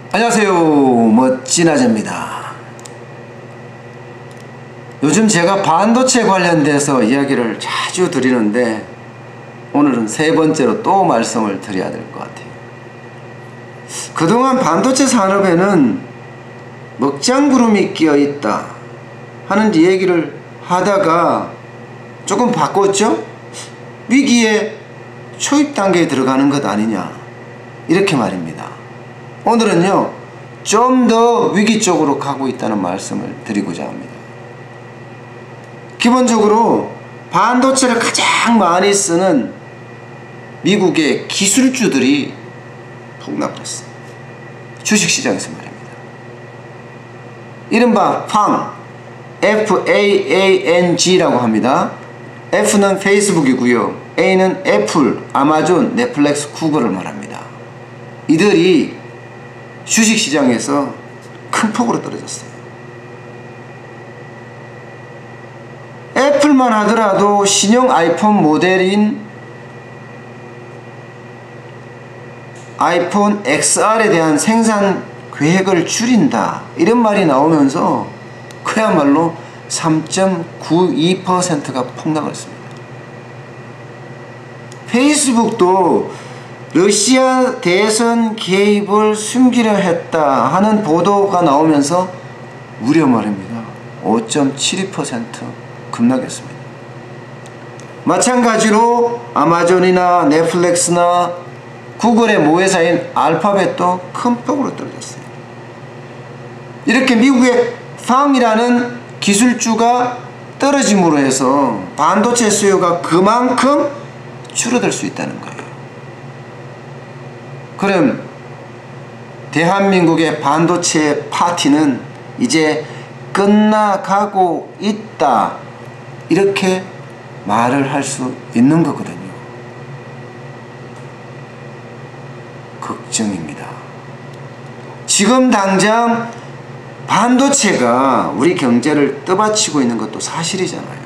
안녕하세요, 멋진 아재입니다. 요즘 제가 반도체 관련돼서 이야기를 자주 드리는데 오늘은 세 번째로 또 말씀을 드려야 될 것 같아요. 그동안 반도체 산업에는 먹장구름이 끼어있다 하는 얘기를 하다가 조금 바꿨죠? 위기의 초입 단계에 들어가는 것 아니냐, 이렇게 말입니다. 오늘은요, 좀 더 위기 쪽으로 가고 있다는 말씀을 드리고자 합니다. 기본적으로 반도체를 가장 많이 쓰는 미국의 기술주들이 폭락을 했어요. 주식시장에서 말입니다. 이른바 FAANG, FAANG라고 합니다. F는 페이스북이고요, A는 애플, 아마존, 넷플릭스, 구글을 말합니다. 이들이 주식시장에서 큰 폭으로 떨어졌어요. 애플만 하더라도 신형 아이폰 모델인 아이폰 XR에 대한 생산 계획을 줄인다, 이런 말이 나오면서 그야말로 3.92%가 폭락을 했습니다. 페이스북도 러시아 대선 개입을 숨기려 했다 하는 보도가 나오면서 무려 말입니다, 5.72% 급락했습니다. 마찬가지로 아마존이나 넷플릭스나 구글의 모회사인 알파벳도 큰 폭으로 떨어졌어요. 이렇게 미국의 FAANG이라는 기술주가 떨어짐으로 해서 반도체 수요가 그만큼 줄어들 수 있다는 거예요. 그럼 대한민국의 반도체 파티는 이제 끝나가고 있다, 이렇게 말을 할 수 있는 거거든요. 걱정입니다. 지금 당장 반도체가 우리 경제를 떠받치고 있는 것도 사실이잖아요.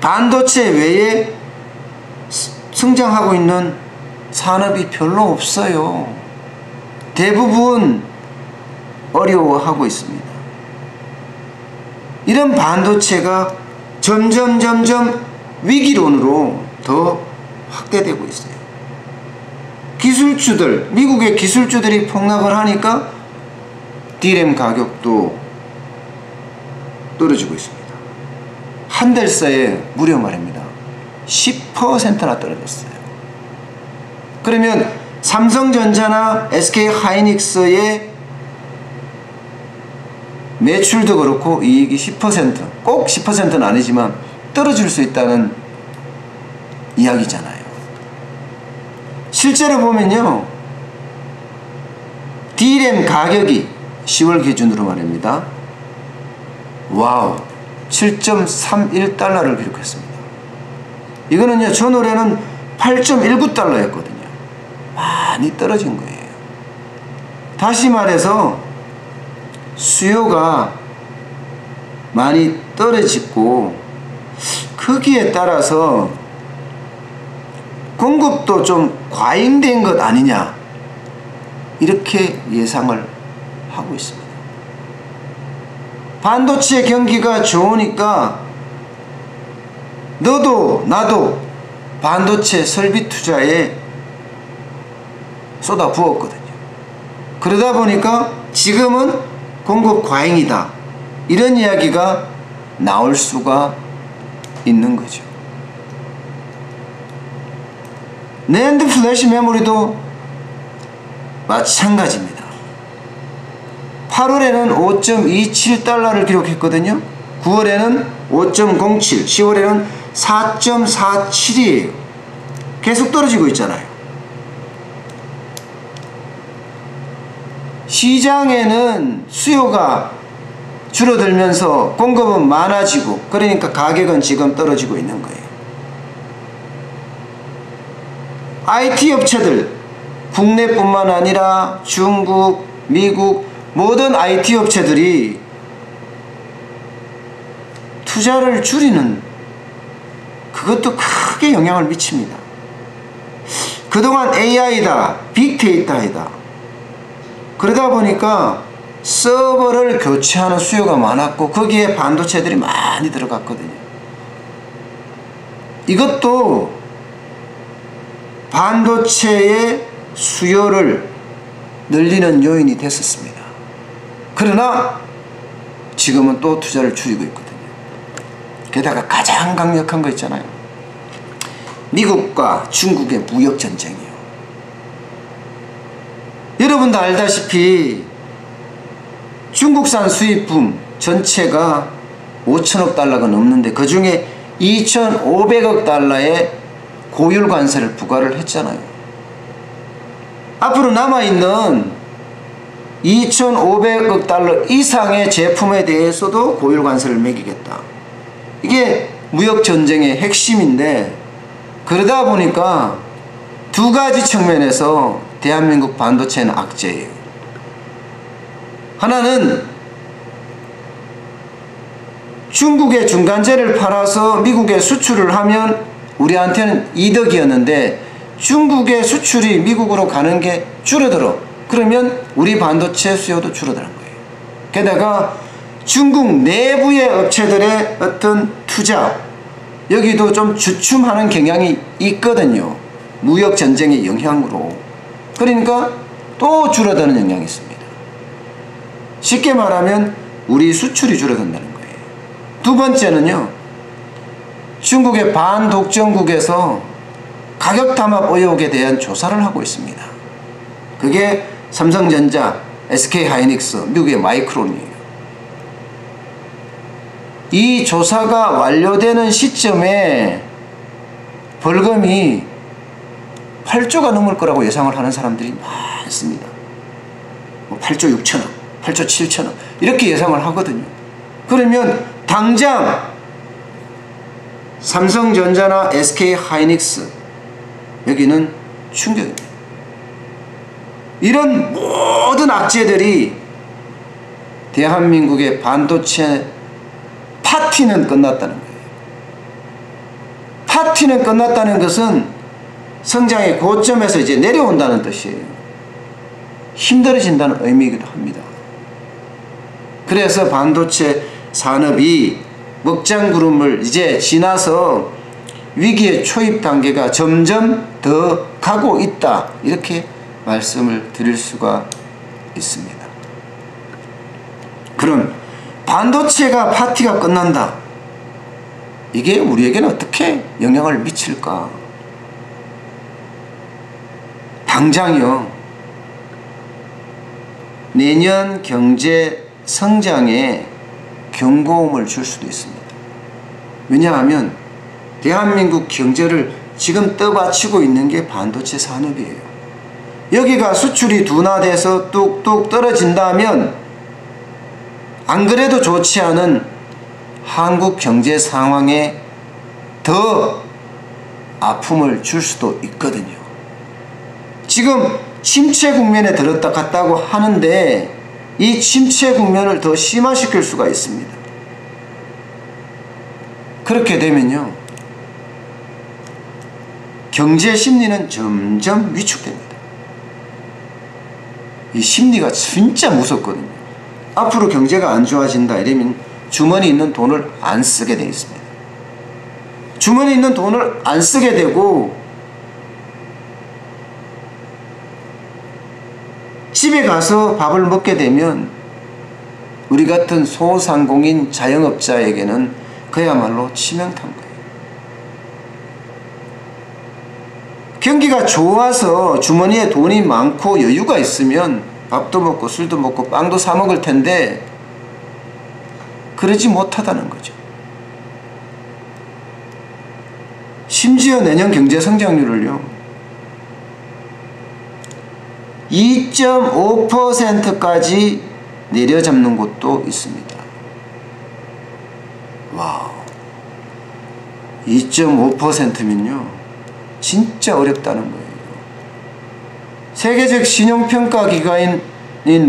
반도체 외에 성장하고 있는 산업이 별로 없어요. 대부분 어려워하고 있습니다. 이런 반도체가 점점 위기론으로 더 확대되고 있어요. 기술주들, 미국의 기술주들이 폭락을 하니까 D램 가격도 떨어지고 있습니다. 한 달 사이에 무려 말입니다, 10%나 떨어졌어요. 그러면 삼성전자나 SK하이닉스의 매출도 그렇고 이익이 10%, 꼭 10%는 아니지만 떨어질 수 있다는 이야기잖아요. 실제로 보면요, D램 가격이 10월 기준으로 말입니다, 와우, 7.31달러를 기록했습니다. 이거는요, 전월에는 8.19달러였거든요. 많이 떨어진 거예요. 다시 말해서 수요가 많이 떨어지고 거기에 따라서 공급도 좀 과잉된 것 아니냐, 이렇게 예상을 하고 있습니다. 반도체 경기가 좋으니까 너도 나도 반도체 설비 투자에 쏟아 부었거든요. 그러다 보니까 지금은 공급 과잉이다, 이런 이야기가 나올 수가 있는 거죠. 낸드 플래시 메모리도 마찬가지입니다. 8월에는 5.27달러를 기록했거든요. 9월에는 5.07, 10월에는 4.47이에요. 계속 떨어지고 있잖아요. 시장에는 수요가 줄어들면서 공급은 많아지고, 그러니까 가격은 지금 떨어지고 있는 거예요. IT 업체들, 국내뿐만 아니라 중국, 미국 모든 IT 업체들이 투자를 줄이는, 그것도 크게 영향을 미칩니다. 그동안 AI다, 빅데이터이다, 그러다 보니까 서버를 교체하는 수요가 많았고 거기에 반도체들이 많이 들어갔거든요. 이것도 반도체의 수요를 늘리는 요인이 됐었습니다. 그러나 지금은 또 투자를 줄이고 있거든요. 게다가 가장 강력한 거 있잖아요. 미국과 중국의 무역전쟁이요. 여러분도 알다시피 중국산 수입품 전체가 5천억 달러가 넘는데 그 중에 2,500억 달러의 고율 관세를 부과를 했잖아요. 앞으로 남아있는 2,500억 달러 이상의 제품에 대해서도 고율 관세를 매기겠다. 이게 무역전쟁의 핵심인데, 그러다 보니까 두 가지 측면에서 대한민국 반도체는 악재예요. 하나는 중국에 중간재를 팔아서 미국에 수출을 하면 우리한테는 이득이었는데 중국의 수출이 미국으로 가는 게 줄어들어. 그러면 우리 반도체 수요도 줄어드는 거예요. 게다가 중국 내부의 업체들의 어떤 투자, 여기도 좀 주춤하는 경향이 있거든요. 무역전쟁의 영향으로. 그러니까 또 줄어드는 영향이 있습니다. 쉽게 말하면 우리 수출이 줄어든다는 거예요. 두 번째는요, 중국의 반독점국에서 가격 담합 의혹에 대한 조사를 하고 있습니다. 그게 삼성전자, SK하이닉스, 미국의 마이크론이에요. 이 조사가 완료되는 시점에 벌금이 8조가 넘을 거라고 예상을 하는 사람들이 많습니다. 8조 6천억, 8조 7천억 이렇게 예상을 하거든요. 그러면 당장 삼성전자나 SK하이닉스 여기는 충격입니다. 이런 모든 악재들이 대한민국의 반도체 파티는 끝났다는 거예요. 파티는 끝났다는 것은 성장의 고점에서 이제 내려온다는 뜻이에요. 힘들어진다는 의미이기도 합니다. 그래서 반도체 산업이 먹장구름을 이제 지나서 위기의 초입 단계가 점점 더 가고 있다, 이렇게 말씀을 드릴 수가 있습니다. 그럼 반도체가 파티가 끝난다, 이게 우리에게는 어떻게 영향을 미칠까? 당장요, 내년 경제 성장에 경고음을 줄 수도 있습니다. 왜냐하면 대한민국 경제를 지금 떠받치고 있는 게 반도체 산업이에요. 여기가 수출이 둔화돼서 뚝뚝 떨어진다면 안 그래도 좋지 않은 한국 경제 상황에 더 아픔을 줄 수도 있거든요. 지금 침체 국면에 들었다 갔다고 하는데 이 침체 국면을 더 심화시킬 수가 있습니다. 그렇게 되면요, 경제 심리는 점점 위축됩니다. 이 심리가 진짜 무섭거든요. 앞으로 경제가 안 좋아진다 이러면 주머니 있는 돈을 안 쓰게 되어 있습니다. 주머니 있는 돈을 안 쓰게 되고 집에 가서 밥을 먹게 되면 우리 같은 소상공인 자영업자에게는 그야말로 치명타인 거예요. 경기가 좋아서 주머니에 돈이 많고 여유가 있으면 밥도 먹고 술도 먹고 빵도 사 먹을 텐데 그러지 못하다는 거죠. 심지어 내년 경제 성장률을요 2.5%까지 내려잡는 곳도 있습니다. 와우, 2.5%면요 진짜 어렵다는 거예요. 세계적 신용평가기관인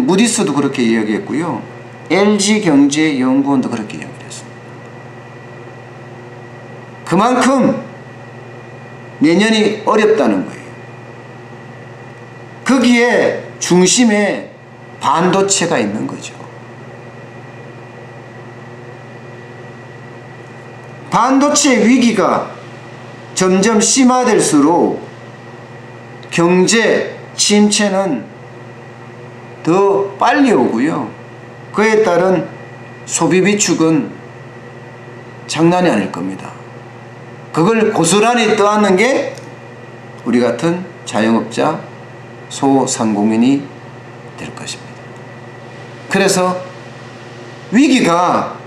무디스도 그렇게 이야기했고요, LG경제연구원도 그렇게 이야기했습니다. 그만큼 내년이 어렵다는 거예요. 거기에 중심에 반도체가 있는 거죠. 반도체 위기가 점점 심화될수록 경제 침체는 더 빨리 오고요. 그에 따른 소비 비축은 장난이 아닐 겁니다. 그걸 고스란히 떠안는 게 우리 같은 자영업자, 소상공인이 될 것입니다. 그래서 위기가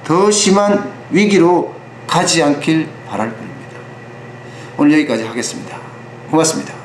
더 심한 위기로 가지 않길 바랄 뿐입니다. 오늘 여기까지 하겠습니다. 고맙습니다.